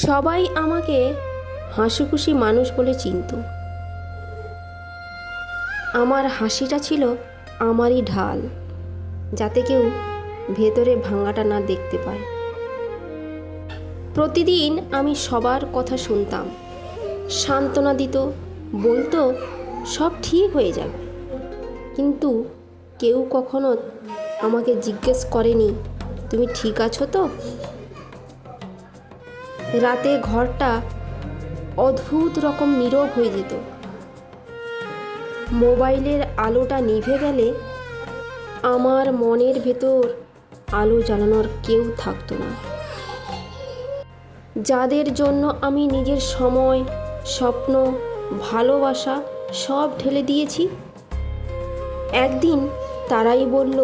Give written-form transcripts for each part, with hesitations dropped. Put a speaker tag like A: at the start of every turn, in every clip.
A: সবাই আমাকে হাসিখুশি মানুষ বলে চিনত। আমার হাসিটা ছিল আমারই ঢাল, যাতে কেউ ভেতরে ভাঙাটা না দেখতে পায়। প্রতিদিন আমি সবার কথা শুনতাম, সান্ত্বনা দিত, বলতো সব ঠিক হয়ে যাবে। কিন্তু কেউ কখনো আমাকে জিজ্ঞেস করেনি, তুমি ঠিক আছো তো? রাতে ঘরটা অদ্ভুত রকম নীরব হয়ে যেত। মোবাইলের আলোটা নিভে গেলে আমার মনের ভেতর আলো জ্বালানোর কেউ থাকতো না। যাদের জন্য আমি নিজের সময়, স্বপ্ন, ভালোবাসা সব ঢেলে দিয়েছি, একদিন তারাই বলল,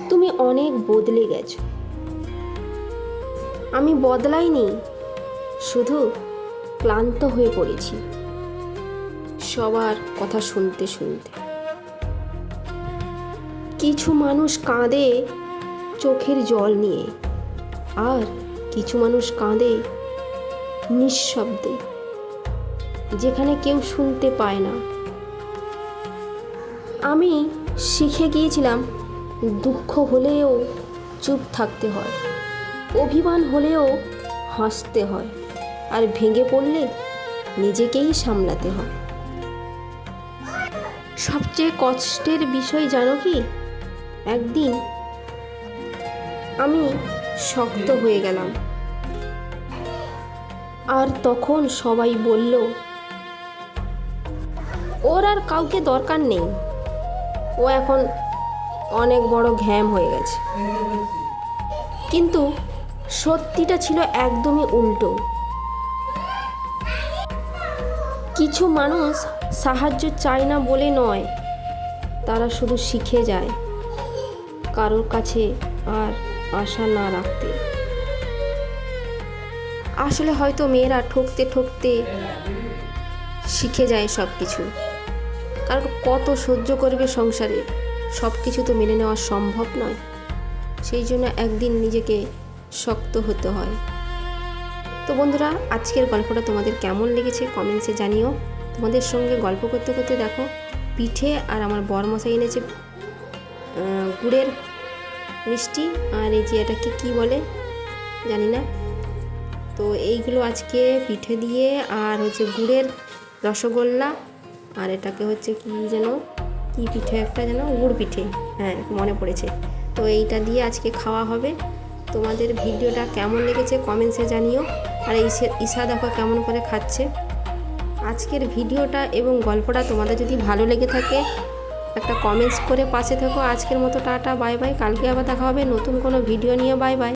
A: তুমি অনেক বদলে গেছো। আমি বদলাইনি, শুধু ক্লান্ত হয়ে পড়েছি সবার কথা শুনতে শুনতে। কিছু মানুষ কাঁদে চোখের জল নিয়ে, আর কিছু মানুষ কাঁদে নিঃশব্দে, যেখানে কেউ শুনতে পায় না। আমি শিখে গিয়েছিলাম, দুঃখ হলেও চুপ থাকতে হয়, অভিমান হলেও হাসতে হয়, আর ভেঙে পড়লে নিজেকেই সামলাতে হয়। সবচেয়ে কষ্টের বিষয় জানো কি? একদিন আমি শক্ত হয়ে গেলাম, আর তখন সবাই বলল, ওর আর কাউকে দরকার নেই, ও এখন অনেক বড় ঘ্যাম হয়ে গেছে। কিন্তু সত্যিটা ছিল একদমই উল্টো। কিছু মানুষ সাহায্য চায় না বলে নয়, তারা শুধু শিখে যায় কারোর কাছে আর আশা না রাখতে। আসলে হয়তো মেয়েরা ঠকতে ঠকতে শিখে যায় সব কিছু, কারণ কত সহ্য করবে সংসারে, সব কিছু তো মেনে নেওয়া সম্ভব নয়। সেই জন্য একদিন নিজেকে শক্ত হতে হয়। তো বন্ধুরা, আজকের গল্পটা তোমাদের কেমন লেগেছে কমেন্টসে জানিও। তোমাদের সঙ্গে গল্প করতে করতে দেখো পিঠে, আর আমার বরমশাই এনেছে গুড়ের মিষ্টি, আর এই যে এটাকে কী বলে জানি না। তো এইগুলো আজকে পিঠে দিয়ে, আর হচ্ছে গুড়ের রসগোল্লা, আর এটাকে হচ্ছে কি যেন, কি পিঠে একটা যেন, গুড় পিঠে, হ্যাঁ মনে পড়েছে। তো এইটা দিয়ে আজকে খাওয়া হবে। তোমাদের ভিডিওটা কেমন লেগেছে কমেন্টসে জানিও। আর ঈশা দেখো কেমন করে খাচ্ছে। আজকের ভিডিওটা এবং গল্পটা তোমাদের যদি ভালো লেগে থাকে, একটা কমেন্টস করে পাশে থেকো। আজকের মতো টাটা, বাই বাই। কালকে আবার দেখা হবে নতুন কোনো ভিডিও নিয়ে। Bye bye.